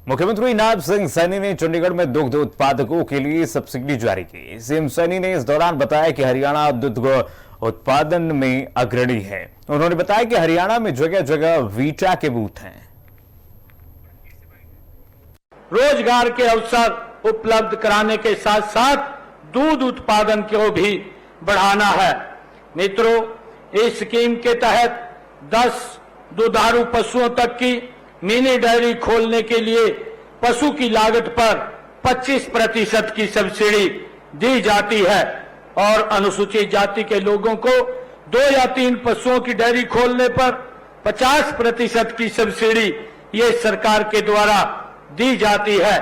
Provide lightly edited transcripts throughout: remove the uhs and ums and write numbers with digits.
मुख्यमंत्री नायब सिंह सैनी ने चंडीगढ़ में दुग्ध उत्पादकों के लिए सब्सिडी जारी की। सीएम सैनी ने इस दौरान बताया कि हरियाणा दुग्ध उत्पादन में अग्रणी है। उन्होंने बताया कि हरियाणा में जगह जगह वीटा के बूथ हैं। रोजगार के अवसर उपलब्ध कराने के साथ साथ दूध उत्पादन को भी बढ़ाना है। मित्रों, इस स्कीम के तहत 10 दुधारू पशुओं तक की मिनी डेयरी खोलने के लिए पशु की लागत पर 25% की सब्सिडी दी जाती है और अनुसूचित जाति के लोगों को 2 या 3 पशुओं की डेयरी खोलने पर 50% की सब्सिडी ये सरकार के द्वारा दी जाती है।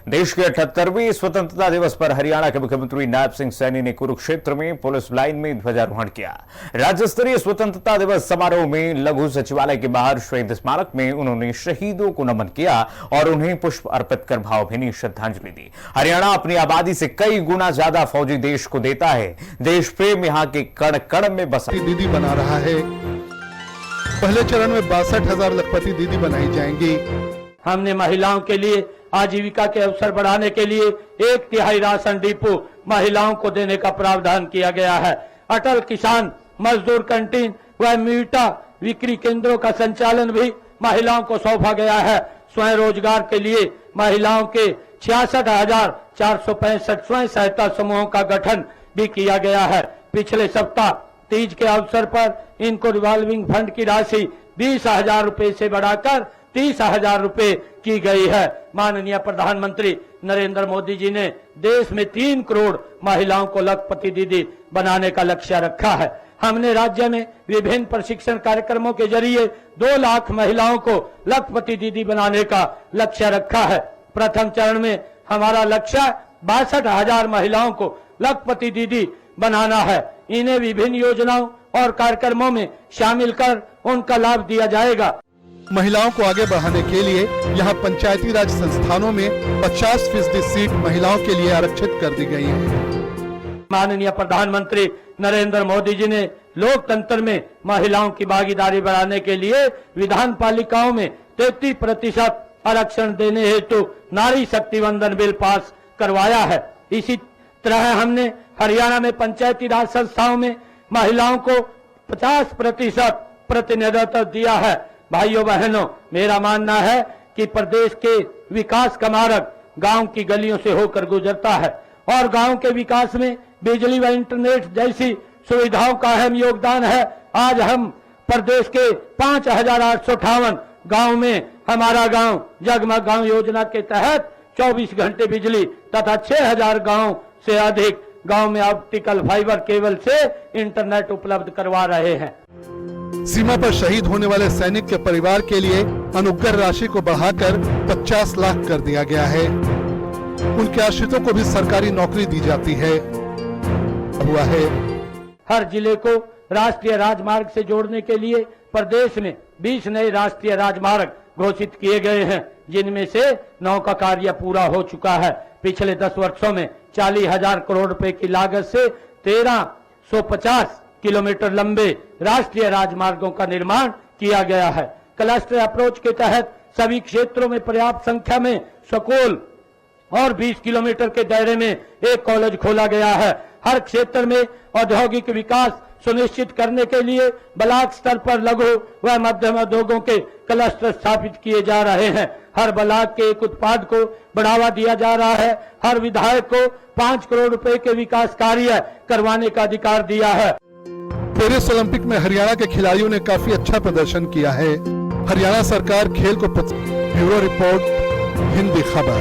देश के 78वें स्वतंत्रता दिवस पर हरियाणा के मुख्यमंत्री नायब सिंह सैनी ने कुरुक्षेत्र में पुलिस लाइन में ध्वजारोहण किया। राज्य स्तरीय स्वतंत्रता दिवस समारोह में लघु सचिवालय के बाहर शहीद स्मारक में उन्होंने शहीदों को नमन किया और उन्हें पुष्प अर्पित कर भावभीनी श्रद्धांजलि दी। हरियाणा अपनी आबादी से कई गुना ज्यादा फौजी देश को देता है। देश प्रेम यहाँ के कण कण में बसा। दीदी बना रहा है। पहले चरण में 62,000 लखपति दीदी बनाई जाएंगी। हमने महिलाओं के लिए आजीविका के अवसर बढ़ाने के लिए 1/3 राशन डिपो महिलाओं को देने का प्रावधान किया गया है। अटल किसान मजदूर कैंटीन व मीठा बिक्री केंद्रों का संचालन भी महिलाओं को सौंपा गया है। स्वयं रोजगार के लिए महिलाओं के 66,465 स्वयं सहायता समूहों का गठन भी किया गया है। पिछले सप्ताह तीज के अवसर पर इनको रिवॉल्विंग फंड की राशि 20,000 रुपए से बढ़ाकर 30,000 रुपए की गई है। माननीय प्रधानमंत्री नरेंद्र मोदी जी ने देश में 3 करोड़ महिलाओं को लखपति दीदी बनाने का लक्ष्य रखा है। हमने राज्य में विभिन्न प्रशिक्षण कार्यक्रमों के जरिए 2 लाख महिलाओं को लखपति दीदी बनाने का लक्ष्य रखा है। प्रथम चरण में हमारा लक्ष्य 62,000 महिलाओं को लखपति दीदी बनाना है। इन्हें विभिन्न योजनाओं और कार्यक्रमों में शामिल कर उनका लाभ दिया जाएगा। महिलाओं को आगे बढ़ाने के लिए यहाँ पंचायती राज संस्थानों में 50% सीट महिलाओं के लिए आरक्षित कर दी गई है। माननीय प्रधानमंत्री नरेंद्र मोदी जी ने लोकतंत्र में महिलाओं की भागीदारी बढ़ाने के लिए विधान पालिकाओं में 33% आरक्षण देने हेतु नारी शक्ति वंदन बिल पास करवाया है। इसी तरह हमने हरियाणा में पंचायती राज संस्थाओं में महिलाओं को 50% प्रतिनिधित्व दिया है। भाइयों बहनों, मेरा मानना है कि प्रदेश के विकास का मार्ग गांव की गलियों से होकर गुजरता है और गांव के विकास में बिजली व इंटरनेट जैसी सुविधाओं का अहम योगदान है। आज हम प्रदेश के 5,858 गांव में हमारा गांव जगमग गांव योजना के तहत 24 घंटे बिजली तथा 6,000 गांव से अधिक गांव में ऑप्टिकल फाइबर केबल से इंटरनेट उपलब्ध करवा रहे हैं। सीमा पर शहीद होने वाले सैनिक के परिवार के लिए अनुग्रह राशि को बढ़ाकर 50 लाख कर दिया गया है। उनके आश्रितों को भी सरकारी नौकरी दी जाती है। हुआ है हर जिले को राष्ट्रीय राजमार्ग से जोड़ने के लिए प्रदेश में 20 नए राष्ट्रीय राजमार्ग घोषित किए गए हैं, जिनमें से 9 का कार्य पूरा हो चुका है। पिछले 10 वर्षों में 40,000 करोड़ रुपए की लागत से 1350 किलोमीटर लंबे राष्ट्रीय राजमार्गों का निर्माण किया गया है। क्लस्टर अप्रोच के तहत सभी क्षेत्रों में पर्याप्त संख्या में स्कूल और 20 किलोमीटर के दायरे में एक कॉलेज खोला गया है। हर क्षेत्र में औद्योगिक विकास सुनिश्चित करने के लिए ब्लॉक स्तर पर लघु व मध्यम उद्योगों के क्लस्टर स्थापित किए जा रहे हैं। हर ब्लॉक के एक उत्पाद को बढ़ावा दिया जा रहा है। हर विधायक को 5 करोड़ रुपए के विकास कार्य करवाने का अधिकार दिया है। पेरिस ओलंपिक में हरियाणा के खिलाड़ियों ने काफी अच्छा प्रदर्शन किया है। हरियाणा सरकार खेल को ब्यूरो रिपोर्ट, हिंदी खबर।